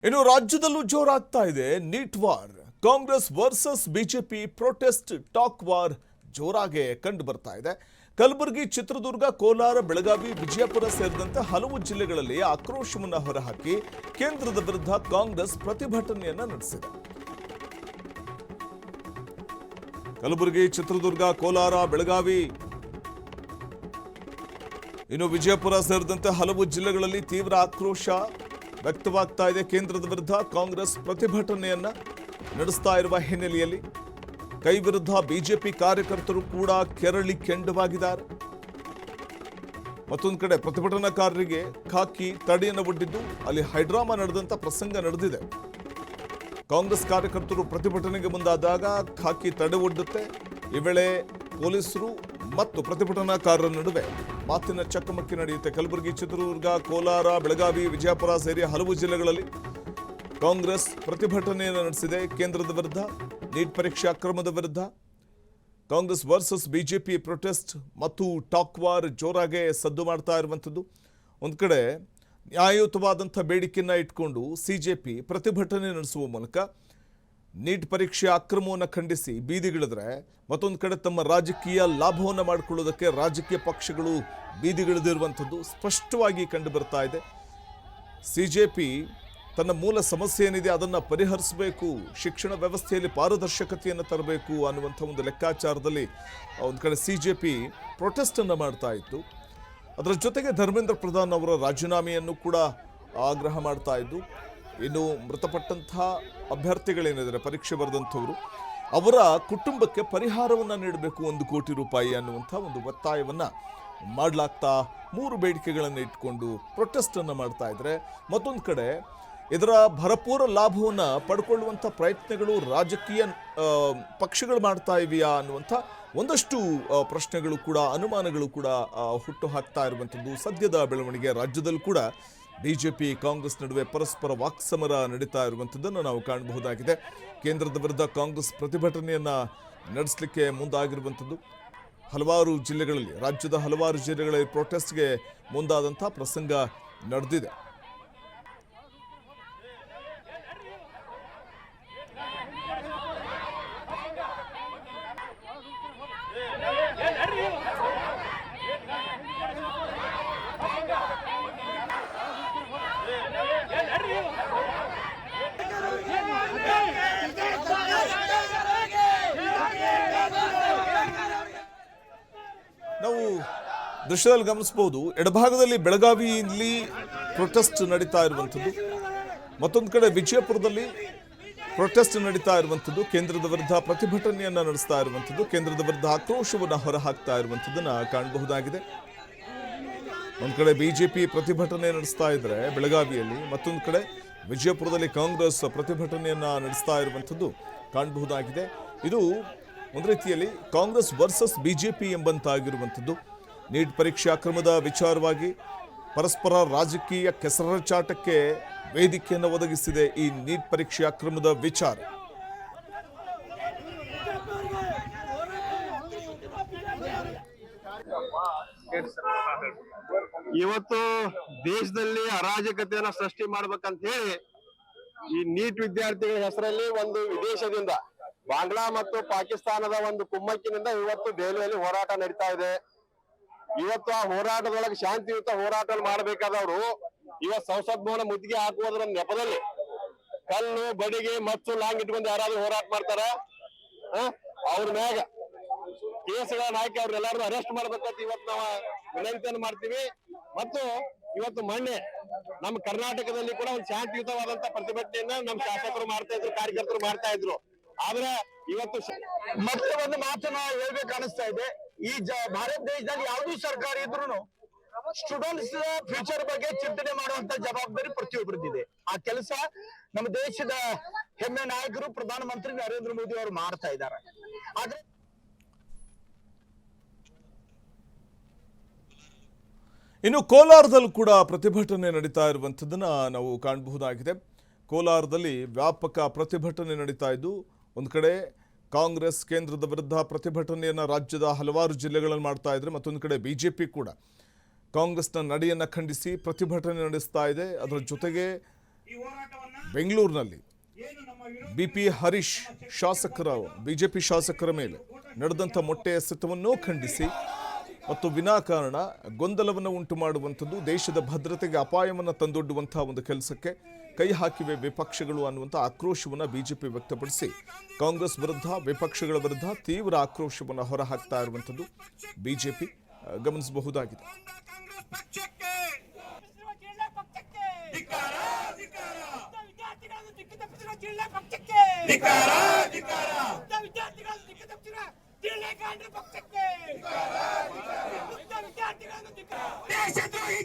ಇನ್ನು ರಾಜ್ಯದಲ್ಲೂ ಜೋರಾಗ್ತಾ ಇದೆ NEET war. Congress versus BJP protest talk war ಜೋರಾಗೆ ಕಂಡು ಬರ್ತಾ ಇದೆ. ಕಲಬುರಗಿ, ಚಿತ್ರದುರ್ಗ, ಕೋಲಾರ, ಬೆಳಗಾವಿ, ವಿಜಯಪುರ ಸೇರಿದಂತೆ ಹಲವು ಜಿಲ್ಲೆಗಳಲ್ಲಿ ಆಕ್ರೋಶವನ್ನು ಹೊರಹಾಕಿ ಕೇಂದ್ರದ ವಿರುದ್ಧ ಕಾಂಗ್ರೆಸ್ ಪ್ರತಿಭಟನೆಯನ್ನ ನಡೆಸಿದೆ. ಕಲಬುರಗಿ, ಚಿತ್ರದುರ್ಗ, ಕೋಲಾರ, ಬೆಳಗಾವಿ, ಇನ್ನು ವಿಜಯಪುರ ಸೇರಿದಂತೆ ಹಲವು ಜಿಲ್ಲೆಗಳಲ್ಲಿ ತೀವ್ರ ಆಕ್ರೋಶ ವ್ಯಕ್ತವಾಗ್ತಾ ಇದೆ. ಕೇಂದ್ರದ ವಿರುದ್ಧ ಕಾಂಗ್ರೆಸ್ ಪ್ರತಿಭಟನೆಯನ್ನ ನಡೆಸ್ತಾ ಇರುವ ಹಿನ್ನೆಲೆಯಲ್ಲಿ ಕೈ ವಿರುದ್ಧ ಬಿಜೆಪಿ ಕಾರ್ಯಕರ್ತರು ಕೂಡ ಕೆರಳಿ ಕೆಂಡವಾಗಿದ್ದಾರೆ. ಮತ್ತೊಂದು ಕಡೆ ಪ್ರತಿಭಟನಾಕಾರರಿಗೆ ಖಾಕಿ ತಡೆಯನ್ನು ಒಡ್ಡಿದ್ದು ಅಲ್ಲಿ ಹೈಡ್ರಾಮಾ ನಡೆದಂತ ಪ್ರಸಂಗ ನಡೆದಿದೆ. ಕಾಂಗ್ರೆಸ್ ಕಾರ್ಯಕರ್ತರು ಪ್ರತಿಭಟನೆಗೆ ಮುಂದಾದಾಗ ಖಾಕಿ ತಡೆ ಒಡ್ಡುತ್ತೆ. ಈ ವೇಳೆ ಪೊಲೀಸರು ಮತ್ತು ಪ್ರತಿಭಟನಾಕಾರರ ನಡುವೆ ಮಾತಿನ ಚಕಮಕಿ ನಡೆಯುತ್ತೆ. ಕಲಬುರಗಿ, ಚಿತ್ರದುರ್ಗ, ಕೋಲಾರ, ಬೆಳಗಾವಿ, ವಿಜಯಪುರ ಸೇರಿ ಹಲವು ಜಿಲ್ಲೆಗಳಲ್ಲಿ ಕಾಂಗ್ರೆಸ್ ಪ್ರತಿಭಟನೆಯನ್ನು ನಡೆಸಿದೆ. ಕೇಂದ್ರದ ವಿರುದ್ಧ, ನೀಟ್ ಪರೀಕ್ಷೆ ಅಕ್ರಮದ ವಿರುದ್ಧ ಕಾಂಗ್ರೆಸ್ ವರ್ಸಸ್ ಬಿಜೆಪಿ ಪ್ರೊಟೆಸ್ಟ್ ಮತ್ತು ಟಾಕ್ ವಾರ್ ಜೋರಾಗೆ ಸದ್ದು ಮಾಡ್ತಾ ಇರುವಂಥದ್ದು. ಒಂದು ಕಡೆ ನ್ಯಾಯಯುತವಾದಂಥ ಬೇಡಿಕೆಯನ್ನು ಇಟ್ಕೊಂಡು ಸಿಜೆಪಿ ಪ್ರತಿಭಟನೆ ನಡೆಸುವ ಮೂಲಕ ನೀಟ್ ಪರೀಕ್ಷೆ ಅಕ್ರಮವನ್ನು ಖಂಡಿಸಿ ಬೀದಿಗಿಳಿದ್ರೆ, ಮತ್ತೊಂದು ಕಡೆ ತಮ್ಮ ರಾಜಕೀಯ ಲಾಭವನ್ನು ಮಾಡಿಕೊಳ್ಳೋದಕ್ಕೆ ರಾಜಕೀಯ ಪಕ್ಷಗಳು ಬೀದಿಗಿಳಿದಿರುವಂಥದ್ದು ಸ್ಪಷ್ಟವಾಗಿ ಕಂಡು ಬರ್ತಾ ಇದೆ. ಸಿಜೆಪಿ ತನ್ನ ಮೂಲ ಸಮಸ್ಯೆ ಏನಿದೆ ಅದನ್ನು ಪರಿಹರಿಸಬೇಕು, ಶಿಕ್ಷಣ ವ್ಯವಸ್ಥೆಯಲ್ಲಿ ಪಾರದರ್ಶಕತೆಯನ್ನು ತರಬೇಕು ಅನ್ನುವಂಥ ಒಂದು ಲೆಕ್ಕಾಚಾರದಲ್ಲಿ ಒಂದು ಕಡೆ ಸಿಜೆಪಿ ಪ್ರೊಟೆಸ್ಟನ್ನು ಮಾಡ್ತಾ ಇತ್ತು. ಅದರ ಜೊತೆಗೆ ಧರ್ಮೇಂದ್ರ ಪ್ರಧಾನ್ ಅವರ ರಾಜೀನಾಮೆಯನ್ನು ಕೂಡ ಆಗ್ರಹ ಮಾಡ್ತಾ ಇದ್ದು. ಇನ್ನು ಮೃತಪಟ್ಟಂಥ ಅಭ್ಯರ್ಥಿಗಳೇನಿದ್ದಾರೆ, ಪರೀಕ್ಷೆ ಬರೆದಂಥವರು, ಅವರ ಕುಟುಂಬಕ್ಕೆ ಪರಿಹಾರವನ್ನು ನೀಡಬೇಕು, 1 ಕೋಟಿ ರೂಪಾಯಿ ಅನ್ನುವಂಥ ಒಂದು ಒತ್ತಾಯವನ್ನು ಮಾಡಲಾಗ್ತಾ 3 ಬೇಡಿಕೆಗಳನ್ನು ಇಟ್ಕೊಂಡು ಪ್ರೊಟೆಸ್ಟನ್ನು ಮಾಡ್ತಾ ಇದ್ದಾರೆ. ಮತ್ತೊಂದು ಕಡೆ ಇದರ ಭರಪೂರ ಲಾಭವನ್ನು ಪಡ್ಕೊಳ್ಳುವಂಥ ಪ್ರಯತ್ನಗಳು ರಾಜಕೀಯ ಪಕ್ಷಗಳು ಮಾಡ್ತಾ ಇವೆಯಾ ಅನ್ನುವಂಥ ಒಂದಷ್ಟು ಪ್ರಶ್ನೆಗಳು ಕೂಡ, ಅನುಮಾನಗಳು ಕೂಡ ಹುಟ್ಟು ಹಾಕ್ತಾ ಇರುವಂಥದ್ದು ಸದ್ಯದ ಬೆಳವಣಿಗೆ. ರಾಜ್ಯದಲ್ಲೂ ಕೂಡ ಬಿಜೆಪಿ ಕಾಂಗ್ರೆಸ್ ನಡುವೆ ಪರಸ್ಪರ ವಾಕ್ಸಮರ ನಡೀತಾ ಇರುವಂಥದ್ದನ್ನು ನಾವು ಕಾಣಬಹುದಾಗಿದೆ. ಕೇಂದ್ರದ ವಿರುದ್ಧ ಕಾಂಗ್ರೆಸ್ ಪ್ರತಿಭಟನೆಯನ್ನು ನಡೆಸಲಿಕ್ಕೆ ಮುಂದಾಗಿರುವಂಥದ್ದು. ಹಲವಾರು ಜಿಲ್ಲೆಗಳಲ್ಲಿ, ರಾಜ್ಯದ ಹಲವಾರು ಜಿಲ್ಲೆಗಳಲ್ಲಿ ಪ್ರೊಟೆಸ್ಟ್ಗೆ ಮುಂದಾದಂಥ ಪ್ರಸಂಗ ನಡೆದಿದೆ. ನಾವು ದೃಶ್ಯದಲ್ಲಿ ಗಮನಿಸಬಹುದು, ಎಡಭಾಗದಲ್ಲಿ ಬೆಳಗಾವಿಯಲ್ಲಿ ಪ್ರೊಟೆಸ್ಟ್ ನಡೀತಾ ಇರುವಂಥದ್ದು, ಮತ್ತೊಂದು ಕಡೆ ವಿಜಯಪುರದಲ್ಲಿ ಪ್ರೊಟೆಸ್ಟ್ ನಡೀತಾ ಇರುವಂಥದ್ದು. ಕೇಂದ್ರದ ವಿರುದ್ಧ ಪ್ರತಿಭಟನೆಯನ್ನು ನಡೆಸ್ತಾ ಇರುವಂಥದ್ದು, ಕೇಂದ್ರದ ವಿರುದ್ಧ ಆಕ್ರೋಶವನ್ನು ಹೊರಹಾಕ್ತಾ ಇರುವಂಥದ್ದನ್ನು ಕಾಣಬಹುದಾಗಿದೆ. ಒಂದು ಕಡೆ ಬಿಜೆಪಿ ಪ್ರತಿಭಟನೆ ನಡೆಸ್ತಾ ಇದ್ರೆ ಬೆಳಗಾವಿಯಲ್ಲಿ, ಮತ್ತೊಂದು ಕಡೆ ವಿಜಯಪುರದಲ್ಲಿ ಕಾಂಗ್ರೆಸ್ ಪ್ರತಿಭಟನೆಯನ್ನು ನಡೆಸ್ತಾ ಇರುವಂಥದ್ದು ಕಾಣಬಹುದಾಗಿದೆ. ಇದು ಒಂದು ರೀತಿಯಲ್ಲಿ ಕಾಂಗ್ರೆಸ್ ವರ್ಸಸ್ ಬಿಜೆಪಿ ಎಂಬಂತಾಗಿರುವಂಥದ್ದು. ನೀಟ್ ಪರೀಕ್ಷೆ ಅಕ್ರಮದ ವಿಚಾರವಾಗಿ ಪರಸ್ಪರ ರಾಜಕೀಯ ಕೆಸರಚಾಟಕ್ಕೆ ವೇದಿಕೆಯನ್ನು ಒದಗಿಸಿದೆ ಈ ನೀಟ್ ಪರೀಕ್ಷೆ ಅಕ್ರಮದ ವಿಚಾರ. ಇವತ್ತು ದೇಶದಲ್ಲಿ ಅರಾಜಕತೆಯನ್ನ ಸೃಷ್ಟಿ ಮಾಡ್ಬೇಕಂತ ಹೇಳಿ ಈ ನೀಟ್ ವಿದ್ಯಾರ್ಥಿಗಳ ಹೆಸರಲ್ಲಿ ಒಂದು ವಿದೇಶದಿಂದ, ಬಾಂಗ್ಲಾ ಮತ್ತು ಪಾಕಿಸ್ತಾನದ ಒಂದು ಕುಮ್ಮಕ್ಕಿನಿಂದ ಇವತ್ತು ದೆಹಲಿಯಲ್ಲಿ ಹೋರಾಟ ನಡೀತಾ ಇದೆ. ಇವತ್ತು ಆ ಹೋರಾಟದೊಳಗೆ ಶಾಂತಿಯುತ ಹೋರಾಟ ಮಾಡಬೇಕಾದವರು ಇವತ್ತು ಸಂಸತ್ ಭವನ ಮುತ್ತಿಗೆ ಹಾಕುವುದರ ನೆಪದಲ್ಲಿ ಕಲ್ಲು, ಬಡಿಗೆ, ಮಚ್ಚು, ಲಾಂಗ್ ಇಟ್ಕೊಂಡು ಯಾರಾದ್ರೂ ಹೋರಾಟ ಮಾಡ್ತಾರ, ಅವ್ರ ಮ್ಯಾಗ ಕೇಸ್ಗಳನ್ನ ಹಾಕಿ ಅವ್ರೆಲ್ಲಾರು ಅರೆಸ್ಟ್ ಮಾಡ್ಬೇಕಂತ ಇವತ್ತು ನಾವು ವಿನಂತಿಯನ್ನು ಮಾಡ್ತೀವಿ. ಮತ್ತು ಇವತ್ತು ಮೊನ್ನೆ ನಮ್ಮ ಕರ್ನಾಟಕದಲ್ಲಿ ಕೂಡ ಒಂದು ಶಾಂತಿಯುತವಾದಂತ ಪ್ರತಿಭಟನೆಯನ್ನ ನಮ್ಮ ಶಾಸಕರು ಮಾಡ್ತಾ ಇದ್ರು, ಕಾರ್ಯಕರ್ತರು ಮಾಡ್ತಾ ಇದ್ರು. ಆದ್ರೆ ಇವತ್ತು ಮತ್ತೆ ಒಂದು ಮಾತನ್ನ ಹೇಳ್ಬೇಕು ಅನಿಸ್ತಾ ಇದೆ. ಈ ಭಾರತ ದೇಶದಲ್ಲಿ ಯಾವುದೇ ಸರ್ಕಾರ ಇದ್ರು ಸ್ಟೂಡೆಂಟ್ಸ್ ಫ್ಯೂಚರ್ ಬಗ್ಗೆ ಚಿಂತನೆ ಮಾಡುವಂತ ಜವಾಬ್ದಾರಿ ಪ್ರತಿಯೊಬ್ಬರದಿದೆ. ಆ ಕೆಲಸ ನಮ್ಮ ದೇಶದ ಹೆಮ್ಮೆ ನಾಯಕರು ಪ್ರಧಾನಮಂತ್ರಿ ನರೇಂದ್ರ ಮೋದಿ ಅವರು ಮಾಡ್ತಾ ಇದ್ದಾರೆ. ಆದ್ರೆ ಇನ್ನು ಕೋಲಾರದಲ್ಲೂ ಕೂಡ ಪ್ರತಿಭಟನೆ ನಡೀತಾ ಇರುವಂಥದ್ದನ್ನ ನಾವು ಕಾಣಬಹುದಾಗಿದೆ. ಕೋಲಾರದಲ್ಲಿ ವ್ಯಾಪಕ ಪ್ರತಿಭಟನೆ ನಡೀತಾ ಇದ್ದು, ಒಂದು ಕಡೆ ಕಾಂಗ್ರೆಸ್ ಕೇಂದ್ರದ ವಿರುದ್ಧ ಪ್ರತಿಭಟನೆಯನ್ನು ರಾಜ್ಯದ ಹಲವಾರು ಜಿಲ್ಲೆಗಳಲ್ಲಿ ಮಾಡ್ತಾ ಇದ್ರೆ, ಮತ್ತೊಂದು ಕಡೆ ಬಿಜೆಪಿ ಕೂಡ ಕಾಂಗ್ರೆಸ್ನ ನಡೆಯನ್ನು ಖಂಡಿಸಿ ಪ್ರತಿಭಟನೆ ನಡೆಸ್ತಾ ಇದೆ. ಅದರ ಜೊತೆಗೆ ಬೆಂಗಳೂರಿನಲ್ಲಿ ಬಿಪಿ ಹರೀಶ್ ಶಾಸಕರ ಬಿಜೆಪಿ ಶಾಸಕರ ಮೇಲೆ ನಡೆದಂಥ ಮೊಟ್ಟೆ ಎಸೆತವನ್ನು ಖಂಡಿಸಿ ಮತ್ತು ವಿನಾಕಾರಣ ಗೊಂದಲವನ್ನು ಉಂಟು ಮಾಡುವಂಥದ್ದು, ದೇಶದ ಭದ್ರತೆಗೆ ಅಪಾಯವನ್ನು ತಂದೊಡ್ಡುವಂತಹ ಒಂದು ಕೆಲಸಕ್ಕೆ ಕೈ ಹಾಕಿವೆ ವಿಪಕ್ಷಗಳು ಅನ್ನುವಂಥ ಆಕ್ರೋಶವನ್ನು ಬಿಜೆಪಿ ವ್ಯಕ್ತಪಡಿಸಿ ಕಾಂಗ್ರೆಸ್ ವಿರುದ್ಧ, ವಿಪಕ್ಷಗಳ ವಿರುದ್ಧ ತೀವ್ರ ಆಕ್ರೋಶವನ್ನು ಹೊರಹಾಕ್ತಾ ಇರುವಂಥದ್ದು ಬಿಜೆಪಿ ಗಮನಿಸಬಹುದಾಗಿದೆ. ದೇಶದ್ರೋಹಿ